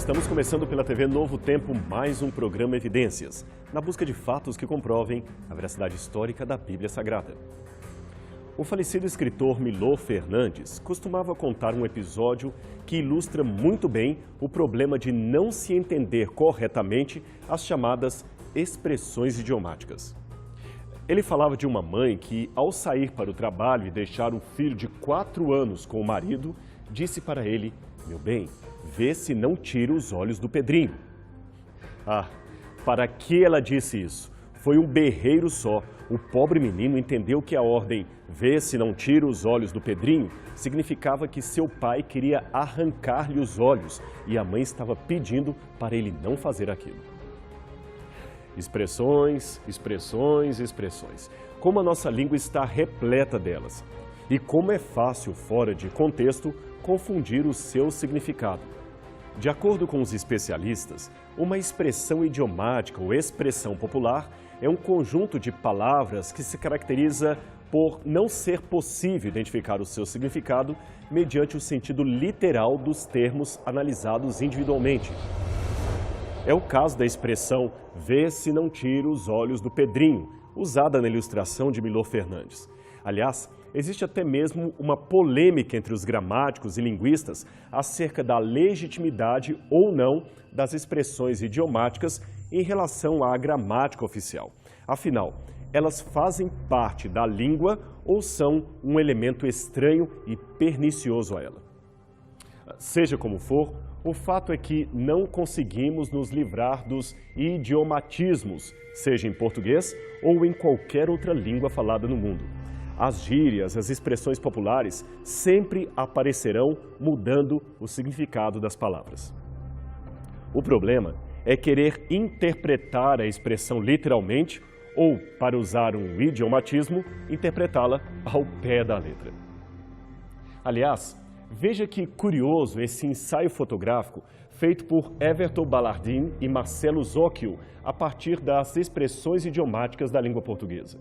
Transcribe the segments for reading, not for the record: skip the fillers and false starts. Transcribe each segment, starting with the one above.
Estamos começando pela TV Novo Tempo mais um programa Evidências, na busca de fatos que comprovem a veracidade histórica da Bíblia Sagrada. O falecido escritor Milor Fernandes costumava contar um episódio que ilustra muito bem o problema de não se entender corretamente as chamadas expressões idiomáticas. Ele falava de uma mãe que, ao sair para o trabalho e deixar um filho de 4 anos com o marido, disse para ele: "Meu bem, vê se não tira os olhos do Pedrinho." Ah, para que ela disse isso? Foi um berreiro só. O pobre menino entendeu que a ordem "vê se não tira os olhos do Pedrinho" significava que seu pai queria arrancar-lhe os olhos e a mãe estava pedindo para ele não fazer aquilo. Expressões, expressões, expressões. Como a nossa língua está repleta delas. E como é fácil, fora de contexto, confundir o seu significado. De acordo com os especialistas, uma expressão idiomática ou expressão popular é um conjunto de palavras que se caracteriza por não ser possível identificar o seu significado mediante o sentido literal dos termos analisados individualmente. É o caso da expressão "vê se não tira os olhos do Pedrinho", usada na ilustração de Milor Fernandes. Aliás, existe até mesmo uma polêmica entre os gramáticos e linguistas acerca da legitimidade ou não das expressões idiomáticas em relação à gramática oficial. Afinal, elas fazem parte da língua ou são um elemento estranho e pernicioso a ela? Seja como for, o fato é que não conseguimos nos livrar dos idiomatismos, seja em português ou em qualquer outra língua falada no mundo. As gírias, as expressões populares sempre aparecerão mudando o significado das palavras. O problema é querer interpretar a expressão literalmente ou, para usar um idiomatismo, interpretá-la ao pé da letra. Aliás, veja que curioso esse ensaio fotográfico feito por Everton Ballardin e Marcelo Zocchio a partir das expressões idiomáticas da língua portuguesa.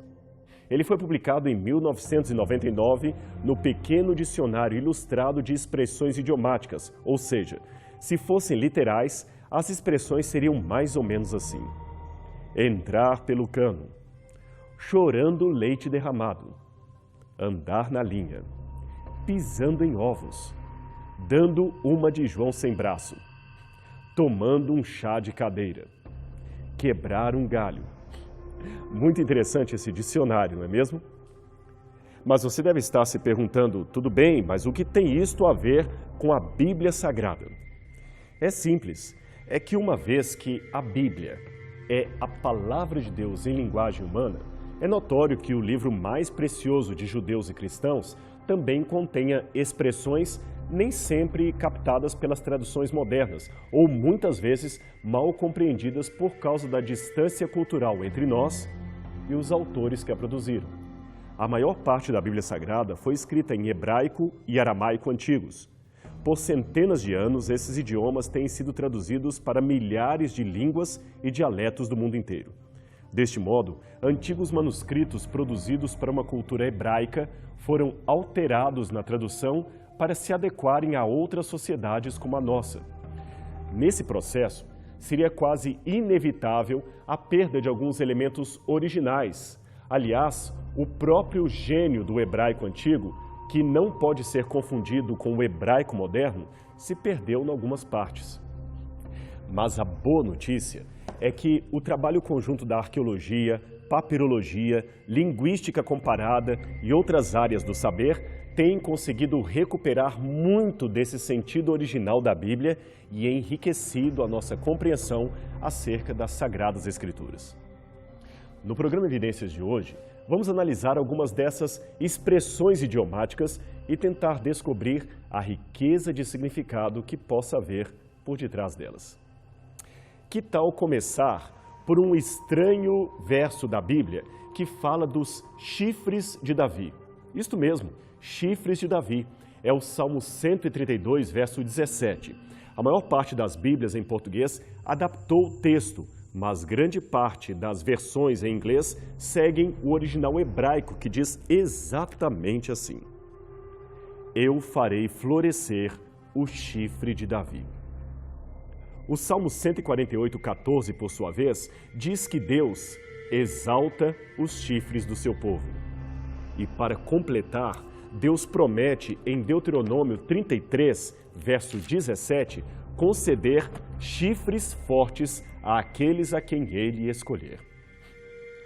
Ele foi publicado em 1999 no Pequeno Dicionário Ilustrado de Expressões Idiomáticas, ou seja, se fossem literais, as expressões seriam mais ou menos assim: entrar pelo cano, chorando leite derramado, andar na linha, pisando em ovos, dando uma de João sem braço, tomando um chá de cadeira, quebrar um galho. Muito interessante esse dicionário, não é mesmo? Mas você deve estar se perguntando: tudo bem, mas o que tem isto a ver com a Bíblia Sagrada? É simples, é que uma vez que a Bíblia é a palavra de Deus em linguagem humana, é notório que o livro mais precioso de judeus e cristãos também contenha expressões nem sempre captadas pelas traduções modernas, ou muitas vezes mal compreendidas por causa da distância cultural entre nós e os autores que a produziram. A maior parte da Bíblia Sagrada foi escrita em hebraico e aramaico antigos. Por centenas de anos, esses idiomas têm sido traduzidos para milhares de línguas e dialetos do mundo inteiro. Deste modo, antigos manuscritos produzidos para uma cultura hebraica foram alterados na tradução para se adequarem a outras sociedades como a nossa. Nesse processo, seria quase inevitável a perda de alguns elementos originais. Aliás, o próprio gênio do hebraico antigo, que não pode ser confundido com o hebraico moderno, se perdeu em algumas partes. Mas a boa notícia é que o trabalho conjunto da arqueologia, papirologia, linguística comparada e outras áreas do saber tem conseguido recuperar muito desse sentido original da Bíblia e enriquecido a nossa compreensão acerca das Sagradas Escrituras. No programa Evidências de hoje, vamos analisar algumas dessas expressões idiomáticas e tentar descobrir a riqueza de significado que possa haver por detrás delas. Que tal começar por um estranho verso da Bíblia que fala dos chifres de Davi? Isto mesmo, chifres de Davi. É o Salmo 132, verso 17. A maior parte das Bíblias em português adaptou o texto, mas grande parte das versões em inglês seguem o original hebraico, que diz exatamente assim: eu farei florescer o chifre de Davi. O Salmo 148:14, por sua vez, diz que Deus exalta os chifres do seu povo. E para completar, Deus promete em Deuteronômio 33, verso 17, conceder chifres fortes àqueles a quem ele escolher.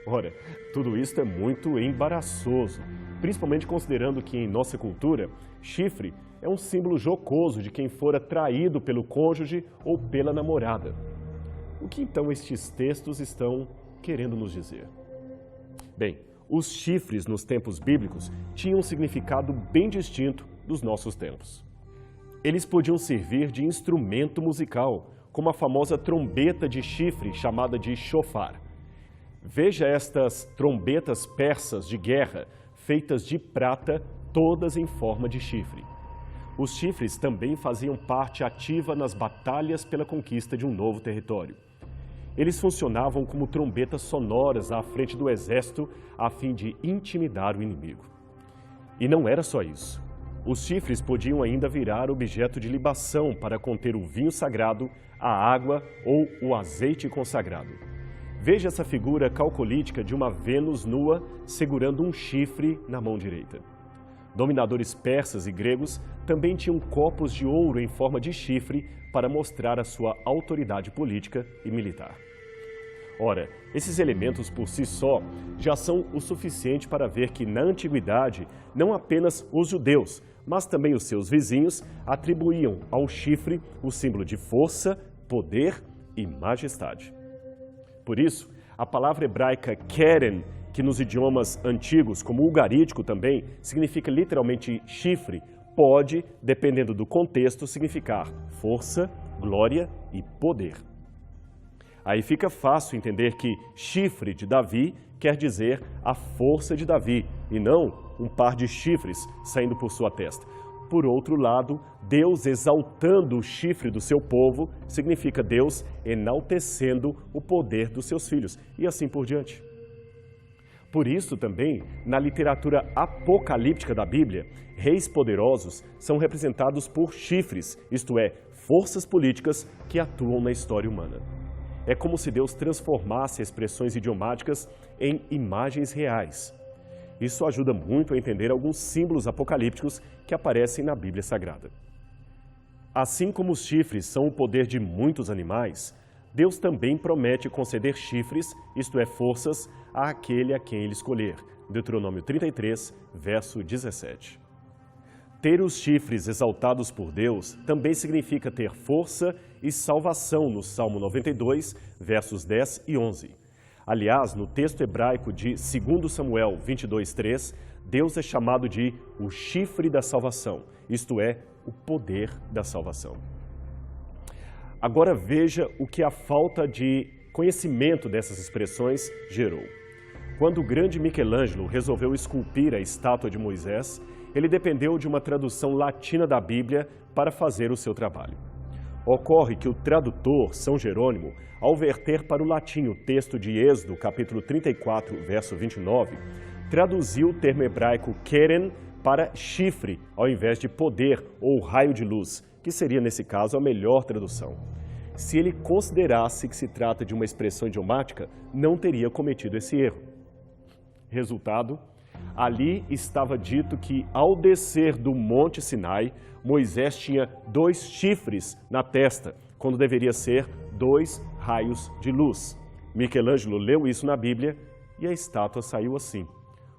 Ora, tudo isso é muito embaraçoso, principalmente considerando que em nossa cultura, chifre é um símbolo jocoso de quem fora traído pelo cônjuge ou pela namorada. O que então estes textos estão querendo nos dizer? Bem, os chifres nos tempos bíblicos tinham um significado bem distinto dos nossos tempos. Eles podiam servir de instrumento musical, como a famosa trombeta de chifre chamada de shofar. Veja estas trombetas persas de guerra, feitas de prata, todas em forma de chifre. Os chifres também faziam parte ativa nas batalhas pela conquista de um novo território. Eles funcionavam como trombetas sonoras à frente do exército a fim de intimidar o inimigo. E não era só isso. Os chifres podiam ainda virar objeto de libação para conter o vinho sagrado, a água ou o azeite consagrado. Veja essa figura calcolítica de uma Vênus nua segurando um chifre na mão direita. Dominadores persas e gregos também tinham copos de ouro em forma de chifre para mostrar a sua autoridade política e militar. Ora, esses elementos por si só já são o suficiente para ver que na antiguidade não apenas os judeus, mas também os seus vizinhos atribuíam ao chifre o símbolo de força, poder e majestade. Por isso, a palavra hebraica keren, que nos idiomas antigos, como o ugarítico também, significa literalmente chifre, pode, dependendo do contexto, significar força, glória e poder. Aí fica fácil entender que chifre de Davi quer dizer a força de Davi, e não um par de chifres saindo por sua testa. Por outro lado, Deus exaltando o chifre do seu povo significa Deus enaltecendo o poder dos seus filhos, e assim por diante. Por isso também, na literatura apocalíptica da Bíblia, reis poderosos são representados por chifres, isto é, forças políticas que atuam na história humana. É como se Deus transformasse expressões idiomáticas em imagens reais. Isso ajuda muito a entender alguns símbolos apocalípticos que aparecem na Bíblia Sagrada. Assim como os chifres são o poder de muitos animais, Deus também promete conceder chifres, isto é, forças, àquele a quem ele escolher. Deuteronômio 33, verso 17. Ter os chifres exaltados por Deus também significa ter força e salvação no Salmo 92, versos 10 e 11. Aliás, no texto hebraico de 2 Samuel 22:3, Deus é chamado de o chifre da salvação, isto é, o poder da salvação. Agora veja o que a falta de conhecimento dessas expressões gerou. Quando o grande Michelangelo resolveu esculpir a estátua de Moisés, ele dependeu de uma tradução latina da Bíblia para fazer o seu trabalho. Ocorre que o tradutor, São Jerônimo, ao verter para o latim o texto de Êxodo, capítulo 34, verso 29, traduziu o termo hebraico keren para chifre, ao invés de poder ou raio de luz, que seria, nesse caso, a melhor tradução. Se ele considerasse que se trata de uma expressão idiomática, não teria cometido esse erro. Resultado, ali estava dito que, ao descer do Monte Sinai, Moisés tinha 2 chifres na testa, quando deveria ser 2 raios de luz. Michelangelo leu isso na Bíblia e a estátua saiu assim,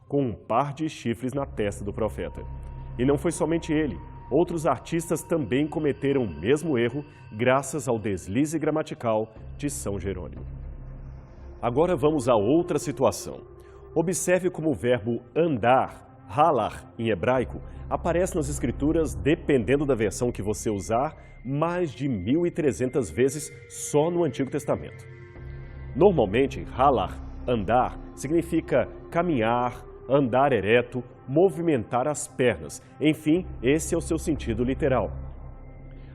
com um par de chifres na testa do profeta. E não foi somente ele. Outros artistas também cometeram o mesmo erro, graças ao deslize gramatical de São Jerônimo. Agora vamos a outra situação. Observe como o verbo andar, halar, em hebraico, aparece nas Escrituras, dependendo da versão que você usar, mais de 1.300 vezes só no Antigo Testamento. Normalmente, halar, andar, significa caminhar, andar ereto, movimentar as pernas. Enfim, esse é o seu sentido literal.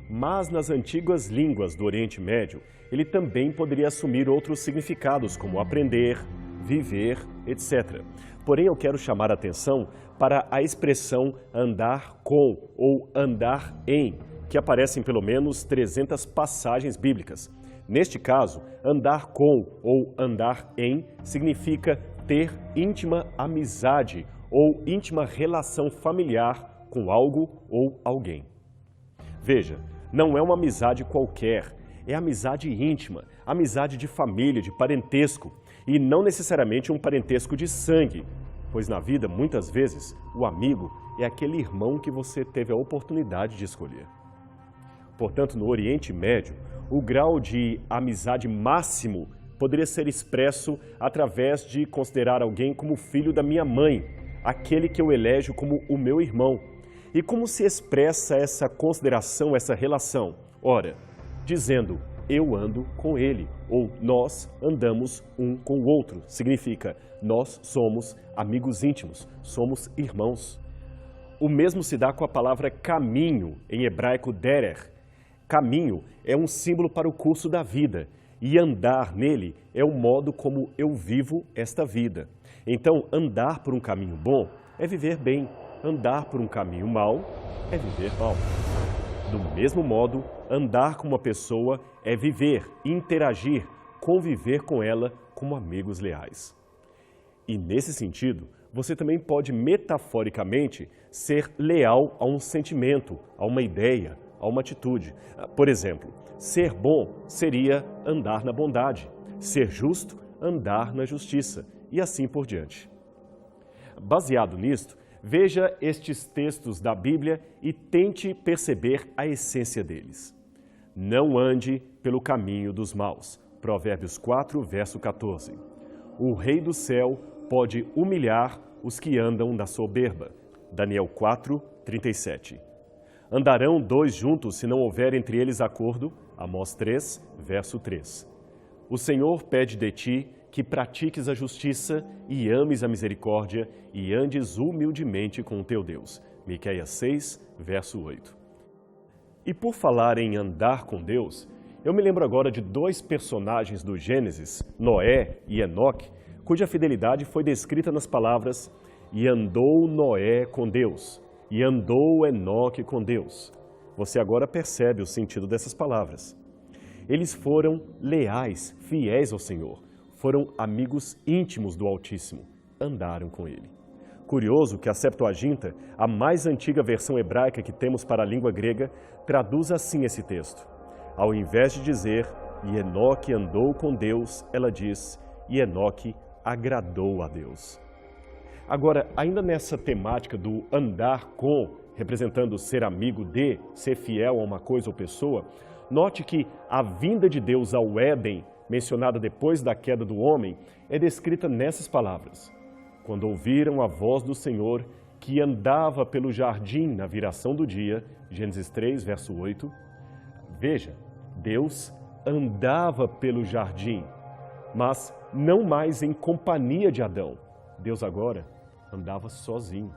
Mas nas antigas línguas do Oriente Médio, ele também poderia assumir outros significados, como aprender, viver, etc. Porém, eu quero chamar a atenção para a expressão andar com ou andar em, que aparece em pelo menos 300 passagens bíblicas. Neste caso, andar com ou andar em significa ter íntima amizade ou íntima relação familiar com algo ou alguém. Veja, não é uma amizade qualquer, é amizade íntima, amizade de família, de parentesco, e não necessariamente um parentesco de sangue, pois na vida, muitas vezes, o amigo é aquele irmão que você teve a oportunidade de escolher. Portanto, no Oriente Médio, o grau de amizade máximo poderia ser expresso através de considerar alguém como filho da minha mãe, aquele que eu elejo como o meu irmão. E como se expressa essa consideração, essa relação? Ora, dizendo, eu ando com ele, ou nós andamos um com o outro. Significa, nós somos amigos íntimos, somos irmãos. O mesmo se dá com a palavra caminho, em hebraico derer. Caminho é um símbolo para o curso da vida, e andar nele é o modo como eu vivo esta vida. Então, andar por um caminho bom é viver bem, andar por um caminho mau é viver mal. Do mesmo modo, andar com uma pessoa é viver, interagir, conviver com ela como amigos leais. E nesse sentido, você também pode metaforicamente ser leal a um sentimento, a uma ideia, a uma atitude. Por exemplo, ser bom seria andar na bondade, ser justo, andar na justiça e assim por diante. Baseado nisto, veja estes textos da Bíblia e tente perceber a essência deles. Não ande pelo caminho dos maus. Provérbios 4, verso 14. O rei do céu pode humilhar os que andam na soberba. Daniel 4, 37. Andarão dois juntos se não houver entre eles acordo. Amós 3, verso 3. O Senhor pede de ti que pratiques a justiça e ames a misericórdia e andes humildemente com o teu Deus. Miqueias 6, verso 8. E por falar em andar com Deus, eu me lembro agora de dois personagens do Gênesis, Noé e Enoque, cuja fidelidade foi descrita nas palavras e andou Noé com Deus, e andou Enoque com Deus. Você agora percebe o sentido dessas palavras. Eles foram leais, fiéis ao Senhor. Foram amigos íntimos do Altíssimo, andaram com ele. Curioso que a Septuaginta, a mais antiga versão hebraica que temos para a língua grega, traduz assim esse texto. Ao invés de dizer, e Enoque andou com Deus, ela diz, e Enoque agradou a Deus. Agora, ainda nessa temática do andar com, representando ser amigo de, ser fiel a uma coisa ou pessoa, note que a vinda de Deus ao Éden, mencionada depois da queda do homem, é descrita nessas palavras. Quando ouviram a voz do Senhor, que andava pelo jardim na viração do dia, Gênesis 3, verso 8. Veja, Deus andava pelo jardim, mas não mais em companhia de Adão. Deus agora andava sozinho.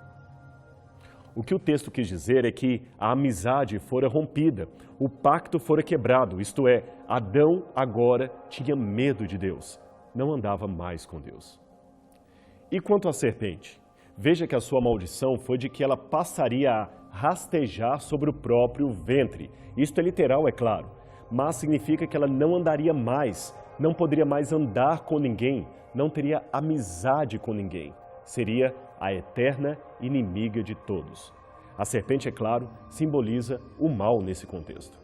O que o texto quis dizer é que a amizade fora rompida, o pacto fora quebrado, isto é, Adão agora tinha medo de Deus, não andava mais com Deus. E quanto à serpente? Veja que a sua maldição foi de que ela passaria a rastejar sobre o próprio ventre. Isto é literal, é claro, mas significa que ela não andaria mais, não poderia mais andar com ninguém, não teria amizade com ninguém. Seria a eterna inimiga de todos. A serpente, é claro, simboliza o mal nesse contexto.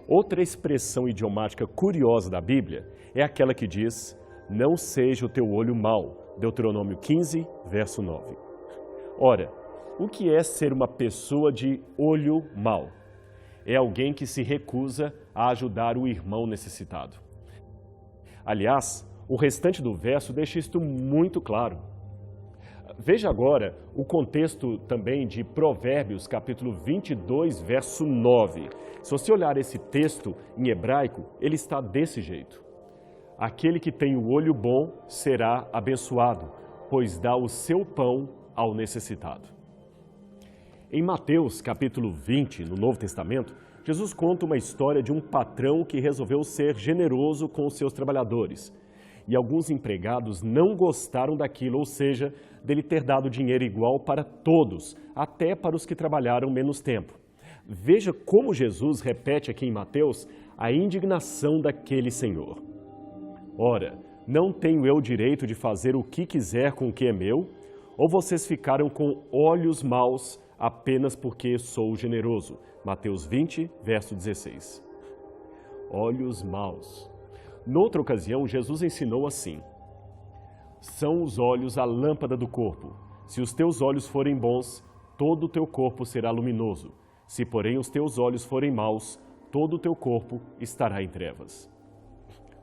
Outra expressão idiomática curiosa da Bíblia é aquela que diz, não seja o teu olho mau, Deuteronômio 15, verso 9. Ora, o que é ser uma pessoa de olho mau? É alguém que se recusa a ajudar o irmão necessitado. Aliás, o restante do verso deixa isto muito claro. Veja agora o contexto também de Provérbios, capítulo 22, verso 9. Se você olhar esse texto em hebraico, ele está desse jeito. Aquele que tem o olho bom será abençoado, pois dá o seu pão ao necessitado. Em Mateus, capítulo 20, no Novo Testamento, Jesus conta uma história de um patrão que resolveu ser generoso com os seus trabalhadores. E alguns empregados não gostaram daquilo, ou seja, dele ter dado dinheiro igual para todos, até para os que trabalharam menos tempo. Veja como Jesus repete aqui em Mateus a indignação daquele senhor. Ora, não tenho eu direito de fazer o que quiser com o que é meu? Ou vocês ficaram com olhos maus apenas porque sou generoso? Mateus 20, verso 16. Olhos maus. Noutra ocasião, Jesus ensinou assim: são os olhos a lâmpada do corpo. Se os teus olhos forem bons, todo o teu corpo será luminoso. Se, porém, os teus olhos forem maus, todo o teu corpo estará em trevas.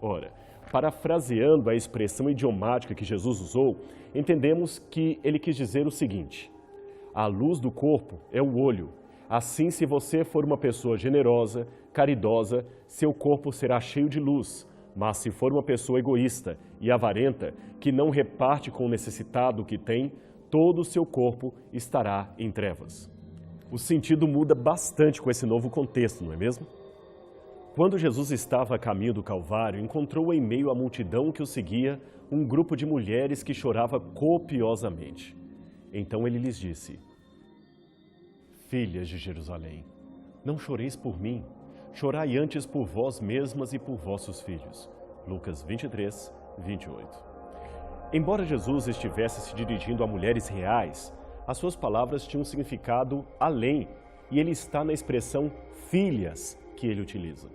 Ora, parafraseando a expressão idiomática que Jesus usou, entendemos que ele quis dizer o seguinte: a luz do corpo é o olho. Assim, se você for uma pessoa generosa, caridosa, seu corpo será cheio de luz. Mas se for uma pessoa egoísta e avarenta, que não reparte com o necessitado o que tem, todo o seu corpo estará em trevas. O sentido muda bastante com esse novo contexto, não é mesmo? Quando Jesus estava a caminho do Calvário, encontrou em meio à multidão que o seguia um grupo de mulheres que chorava copiosamente. Então ele lhes disse: filhas de Jerusalém, não choreis por mim, chorai antes por vós mesmas e por vossos filhos. Lucas 23, 28. Embora Jesus estivesse se dirigindo a mulheres reais, as suas palavras tinham um significado além, e ele está na expressão filhas que ele utiliza.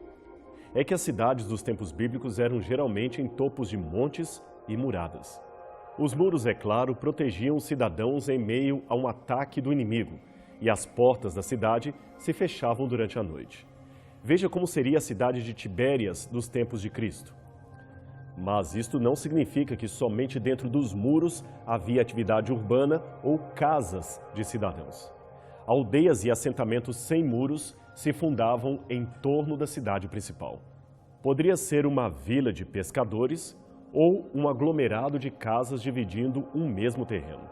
É que as cidades dos tempos bíblicos eram geralmente em topos de montes e muradas. Os muros, é claro, protegiam os cidadãos em meio a um ataque do inimigo, e as portas da cidade se fechavam durante a noite. Veja como seria a cidade de Tibérias dos tempos de Cristo. Mas isto não significa que somente dentro dos muros havia atividade urbana ou casas de cidadãos. Aldeias e assentamentos sem muros se fundavam em torno da cidade principal. Poderia ser uma vila de pescadores ou um aglomerado de casas dividindo um mesmo terreno.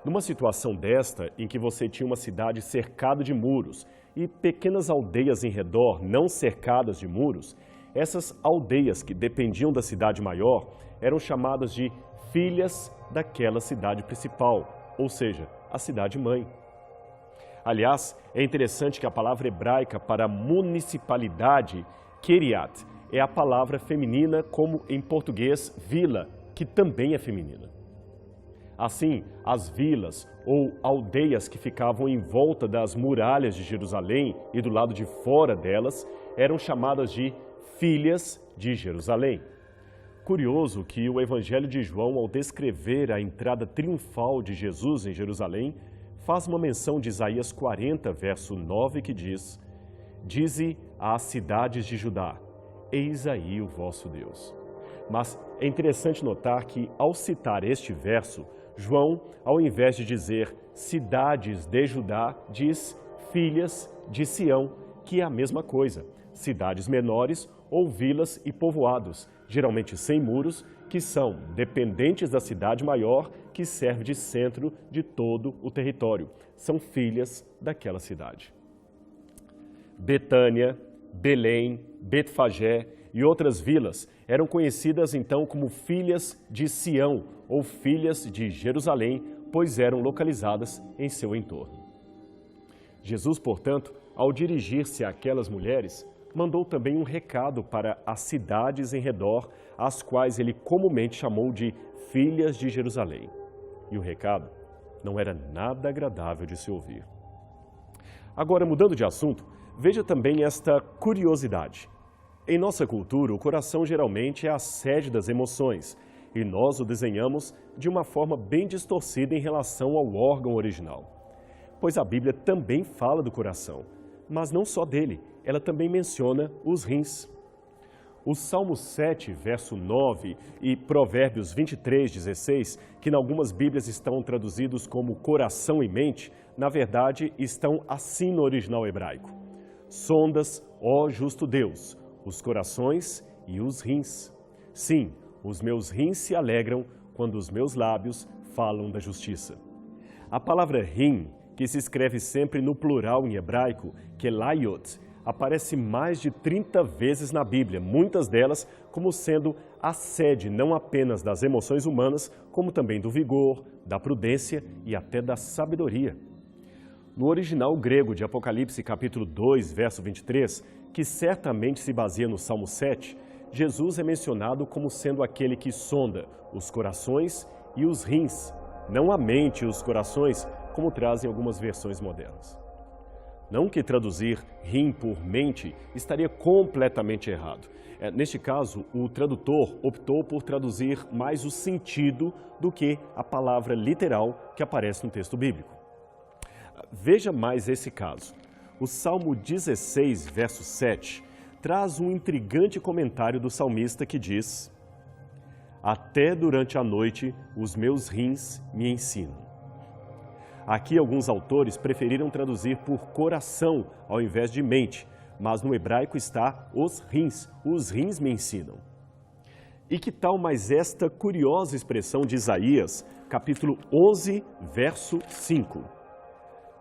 Numa situação desta, em que você tinha uma cidade cercada de muros e pequenas aldeias em redor não cercadas de muros, essas aldeias que dependiam da cidade maior eram chamadas de filhas daquela cidade principal, ou seja, a cidade-mãe. Aliás, é interessante que a palavra hebraica para municipalidade, Kiryat, é a palavra feminina como em português vila, que também é feminina. Assim, as vilas ou aldeias que ficavam em volta das muralhas de Jerusalém e do lado de fora delas eram chamadas de filhas de Jerusalém. Curioso que o Evangelho de João, ao descrever a entrada triunfal de Jesus em Jerusalém, faz uma menção de Isaías 40, verso 9, que diz: dize às cidades de Judá, eis aí o vosso Deus. Mas é interessante notar que, ao citar este verso, João, ao invés de dizer cidades de Judá, diz filhas de Sião, que é a mesma coisa, cidades menores ou vilas e povoados, geralmente sem muros, que são dependentes da cidade maior, que serve de centro de todo o território. São filhas daquela cidade. Betânia, Belém, Betfagé e outras vilas eram conhecidas então como filhas de Sião ou filhas de Jerusalém, pois eram localizadas em seu entorno. Jesus, portanto, ao dirigir-se àquelas mulheres, mandou também um recado para as cidades em redor, as quais ele comumente chamou de filhas de Jerusalém. E o recado não era nada agradável de se ouvir. Agora, mudando de assunto, veja também esta curiosidade. Em nossa cultura, o coração geralmente é a sede das emoções, e nós o desenhamos de uma forma bem distorcida em relação ao órgão original. Pois a Bíblia também fala do coração, mas não só dele, ela também menciona os rins. O Salmo 7, verso 9 e Provérbios 23, 16, que em algumas Bíblias estão traduzidos como coração e mente, na verdade estão assim no original hebraico. Sondas, ó justo Deus, os corações e os rins. Sim, os meus rins se alegram quando os meus lábios falam da justiça. A palavra rim, que se escreve sempre no plural em hebraico, kelayot, aparece mais de 30 vezes na Bíblia, muitas delas como sendo a sede não apenas das emoções humanas, como também do vigor, da prudência e até da sabedoria. No original grego de Apocalipse, capítulo 2, verso 23, que certamente se baseia no Salmo 7, Jesus é mencionado como sendo aquele que sonda os corações e os rins, não a mente e os corações, como trazem algumas versões modernas. Não que traduzir rim por mente estaria completamente errado. Neste caso, o tradutor optou por traduzir mais o sentido do que a palavra literal que aparece no texto bíblico. Veja mais esse caso. O Salmo 16, verso 7, traz um intrigante comentário do salmista que diz: "Até durante a noite os meus rins me ensinam." Aqui alguns autores preferiram traduzir por coração ao invés de mente, mas no hebraico está os rins me ensinam. E que tal mais esta curiosa expressão de Isaías, capítulo 11, verso 5?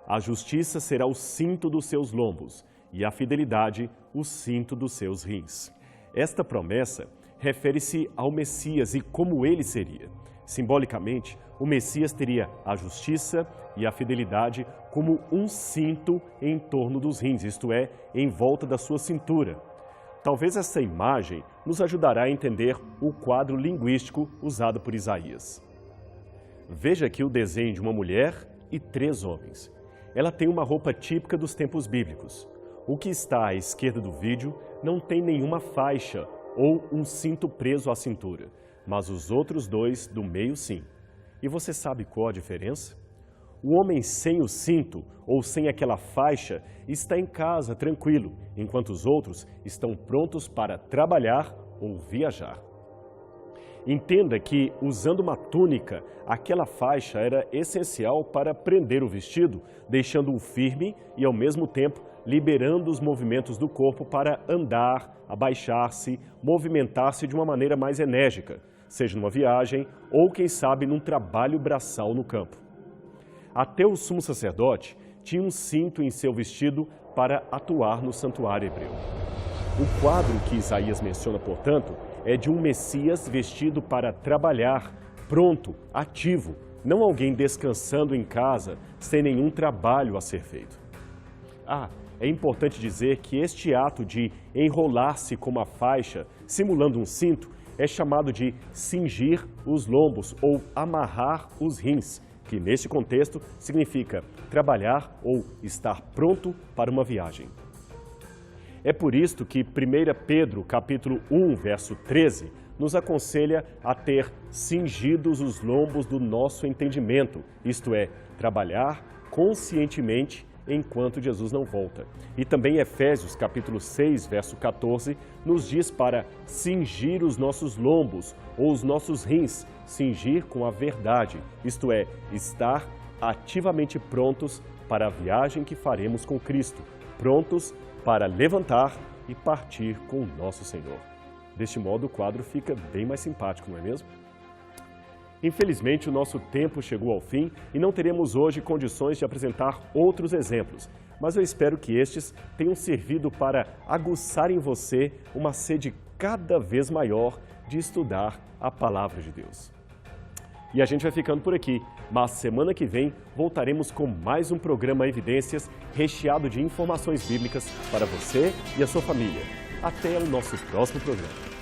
"A justiça será o cinto dos seus lombos, e a fidelidade o cinto dos seus rins." Esta promessa refere-se ao Messias e como ele seria. Simbolicamente, o Messias teria a justiça e a fidelidade como um cinto em torno dos rins, isto é, em volta da sua cintura. Talvez essa imagem nos ajudará a entender o quadro linguístico usado por Isaías. Veja aqui o desenho de uma mulher e 3 homens. Ela tem uma roupa típica dos tempos bíblicos. O que está à esquerda do vídeo não tem nenhuma faixa ou um cinto preso à cintura, mas os outros 2 do meio sim. E você sabe qual a diferença? O homem sem o cinto ou sem aquela faixa está em casa tranquilo, enquanto os outros estão prontos para trabalhar ou viajar. Entenda que, usando uma túnica, aquela faixa era essencial para prender o vestido, deixando-o firme e, ao mesmo tempo, liberando os movimentos do corpo para andar, abaixar-se, movimentar-se de uma maneira mais enérgica, seja numa viagem ou, quem sabe, num trabalho braçal no campo. Até o sumo sacerdote tinha um cinto em seu vestido para atuar no santuário hebreu. O quadro que Isaías menciona, portanto, é de um Messias vestido para trabalhar, pronto, ativo, não alguém descansando em casa sem nenhum trabalho a ser feito. É importante dizer que este ato de enrolar-se com uma faixa, simulando um cinto, é chamado de cingir os lombos ou amarrar os rins, que neste contexto significa trabalhar ou estar pronto para uma viagem. É por isto que 1 Pedro, capítulo 1, verso 13, nos aconselha a ter cingidos os lombos do nosso entendimento, isto é, trabalhar conscientemente enquanto Jesus não volta. E também Efésios, capítulo 6, verso 14, nos diz para cingir os nossos lombos ou os nossos rins, cingir com a verdade, isto é, estar ativamente prontos para a viagem que faremos com Cristo, prontos para levantar e partir com o nosso Senhor. Deste modo, o quadro fica bem mais simpático, não é mesmo? Infelizmente, o nosso tempo chegou ao fim e não teremos hoje condições de apresentar outros exemplos, mas eu espero que estes tenham servido para aguçar em você uma sede cada vez maior de estudar a Palavra de Deus. E a gente vai ficando por aqui, mas semana que vem voltaremos com mais um programa Evidências recheado de informações bíblicas para você e a sua família. Até o nosso próximo programa.